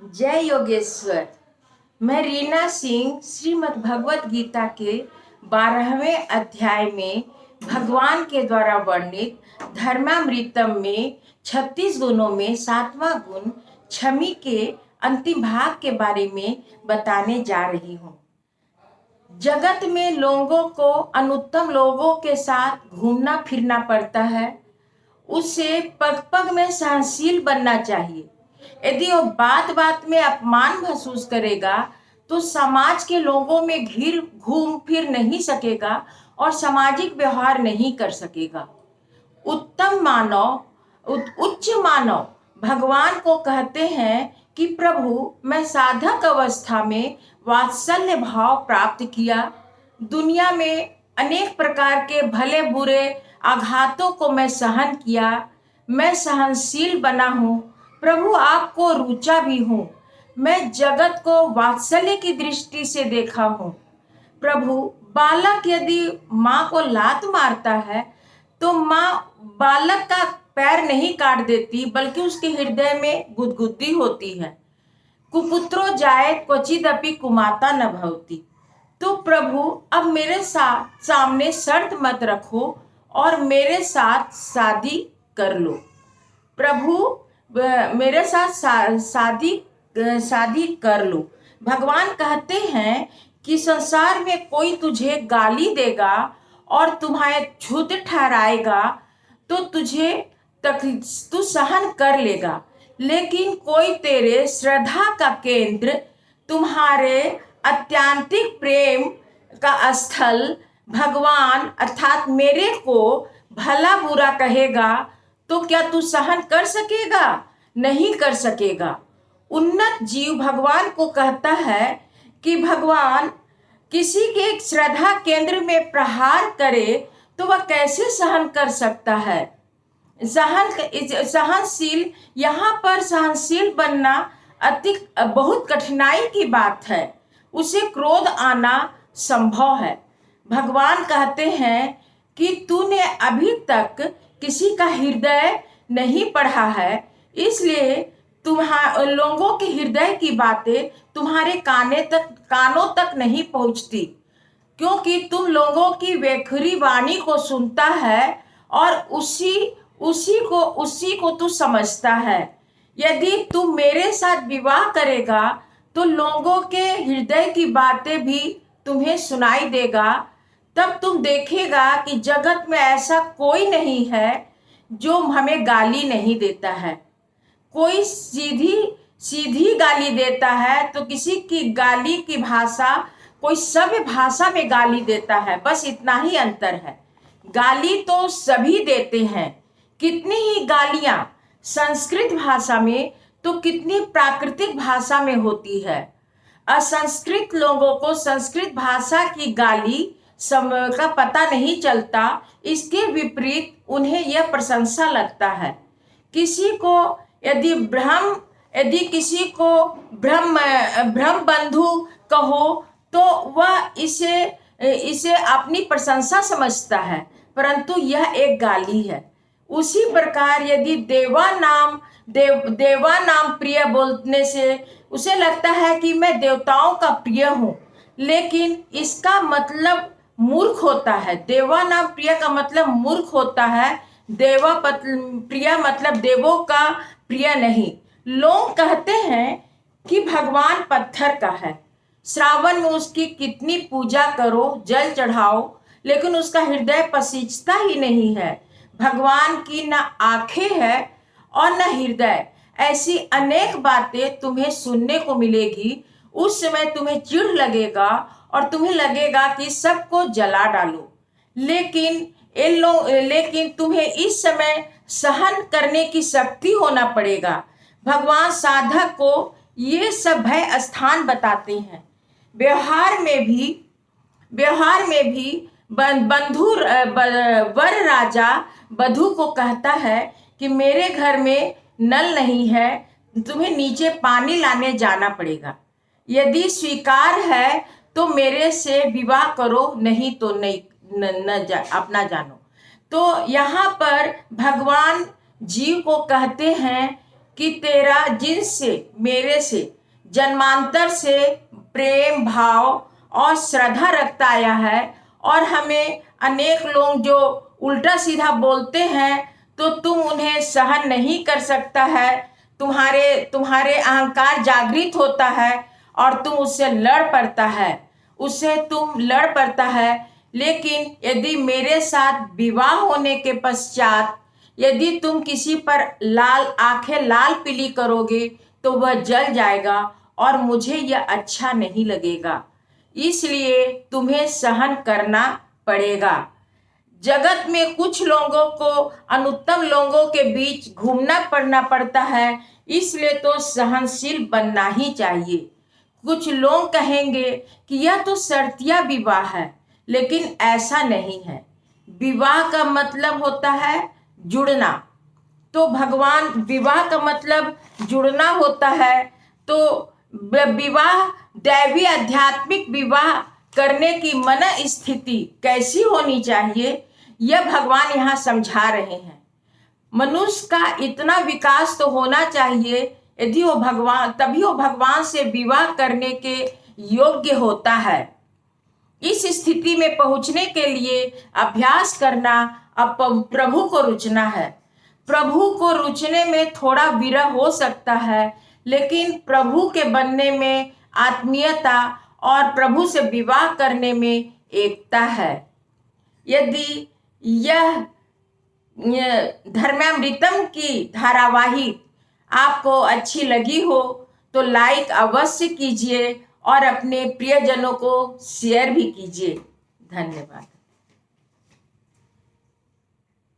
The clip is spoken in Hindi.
जय योगेश्वर। मैं रीना सिंह श्रीमद् भगवत गीता के 12वें अध्याय में भगवान के द्वारा वर्णित धर्मामृतम में 36 गुणों में 7वां गुण क्षमी के अंतिम भाग के बारे में बताने जा रही हूँ। जगत में लोगों को अनुत्तम लोगों के साथ घूमना फिरना पड़ता है। उसे पग पग में सहनशील बनना चाहिए। यदि वो बात बात में अपमान महसूस करेगा तो समाज के लोगों में घिर घूम फिर नहीं सकेगा और सामाजिक व्यवहार नहीं कर सकेगा। उत्तम मानव उच्च मानव भगवान को कहते हैं कि प्रभु, मैं साधक अवस्था में वात्सल्य भाव प्राप्त किया। दुनिया में अनेक प्रकार के भले बुरे आघातों को मैं सहन किया। मैं सहनशील बना हूँ। प्रभु, आपको रुचा भी हूँ। मैं जगत को वात्सल्य की दृष्टि से देखा हूँ। प्रभु, बालक यदि माँ को लात मारता है तो माँ बालक का पैर नहीं काट देती, बल्कि उसके हृदय में गुदगुदी होती है। कुपुत्रो जायेत क्वचिदपि कुमाता न भवति। तो प्रभु, अब मेरे साथ सामने शर्त मत रखो और मेरे साथ शादी कर लो। प्रभु, मेरे साथ शादी कर लो। भगवान कहते हैं कि संसार में कोई तुझे गाली देगा और तुम्हारे क्षुद्र ठहराएगा तो तू सहन कर लेगा, लेकिन कोई तेरे श्रद्धा का केंद्र, तुम्हारे अत्यंतिक प्रेम का स्थल भगवान अर्थात मेरे को भला बुरा कहेगा तो क्या तू सहन कर सकेगा? नहीं कर सकेगा। उन्नत जीव भगवान को कहता है कि भगवान किसी के श्रद्धा केंद्र में प्रहार करे तो वह कैसे सहन कर सकता है? सहनशील, यहाँ पर सहनशील बनना अति बहुत कठिनाई की बात है। उसे क्रोध आना संभव है। भगवान कहते हैं कि तूने अभी तक किसी का हृदय नहीं पढ़ा है, इसलिए लोगों के हृदय की बातें तुम्हारे कानों तक नहीं पहुंचती, क्योंकि तुम लोगों की वेखुरी वाणी को सुनता है और उसी को तू समझता है। यदि तू मेरे साथ विवाह करेगा तो लोगों के हृदय की बातें भी तुम्हें सुनाई देगा। तब तुम देखेगा कि जगत में ऐसा कोई नहीं है जो हमें गाली नहीं देता है। कोई सीधी गाली देता है तो किसी की गाली की भाषा कोई सभ्य भाषा में गाली देता है। बस इतना ही अंतर है। गाली तो सभी देते हैं। कितनी ही गालियां संस्कृत भाषा में तो कितनी प्राकृतिक भाषा में होती है। असंस्कृत लोगों को संस्कृत भाषा की गाली का पता नहीं चलता। इसके विपरीत उन्हें यह प्रशंसा लगता है। यदि किसी को ब्रह्म बंधु कहो तो वह इसे अपनी प्रशंसा समझता है, परंतु यह एक गाली है। उसी प्रकार यदि देवा नाम प्रिय बोलने से उसे लगता है कि मैं देवताओं का प्रिय हूँ, लेकिन इसका मतलब मूर्ख होता है। देवा नाम प्रिय का मतलब मूर्ख होता है। प्रिय मतलब देवों का प्रिय नहीं। लोग कहते हैं कि भगवान पत्थर का है। श्रावण में उसकी कितनी पूजा करो, जल चढ़ाओ, लेकिन उसका हृदय पसीजता ही नहीं है। भगवान की न आंखें है और न हृदय। ऐसी अनेक बातें तुम्हें सुनने को मिलेगी। उस समय तुम्हें चिढ़ लगेगा और तुम्हें लगेगा कि सबको जला डालो, लेकिन तुम्हें इस समय सहन करने की शक्ति होना पड़ेगा। भगवान साधक को ये सब भय स्थान बताते हैं। व्यवहार में भी वर राजा बधू को कहता है कि मेरे घर में नल नहीं है, तुम्हें नीचे पानी लाने जाना पड़ेगा। यदि स्वीकार है तो मेरे से विवाह करो, नहीं तो अपना जानो। तो यहाँ पर भगवान जीव को कहते हैं कि तेरा जिनसे मेरे से जन्मांतर से प्रेम भाव और श्रद्धा रखता आया है, और हमें अनेक लोग जो उल्टा सीधा बोलते हैं तो तुम उन्हें सहन नहीं कर सकता है। तुम्हारे अहंकार जागृत होता है और तुम उससे लड़ पड़ता है, लेकिन यदि मेरे साथ विवाह होने के पश्चात यदि तुम किसी पर आंखें लाल पीली करोगे तो वह जल जाएगा और मुझे यह अच्छा नहीं लगेगा, इसलिए तुम्हें सहन करना पड़ेगा। जगत में कुछ लोगों को अनुत्तम लोगों के बीच घूमना पड़ता है, इसलिए तो सहनशील बनना ही चाहिए। कुछ लोग कहेंगे कि यह तो शर्तिया विवाह है, लेकिन ऐसा नहीं है। विवाह का मतलब होता है जुड़ना। तो भगवान, विवाह का मतलब जुड़ना होता है। तो विवाह, दैवी आध्यात्मिक विवाह करने की मन स्थिति कैसी होनी चाहिए, यह भगवान यहाँ समझा रहे हैं। मनुष्य का इतना विकास तो होना चाहिए, तभी वो भगवान से विवाह करने के योग्य होता है। इस स्थिति में पहुंचने के लिए अभ्यास करना, अब प्रभु को रुचना है। प्रभु को रुचने में थोड़ा विरह हो सकता है, लेकिन प्रभु के बनने में आत्मीयता और प्रभु से विवाह करने में एकता है। यदि यह धर्मामृतम की धारावाहिक आपको अच्छी लगी हो तो लाइक अवश्य कीजिए और अपने प्रियजनों को शेयर भी कीजिए। धन्यवाद।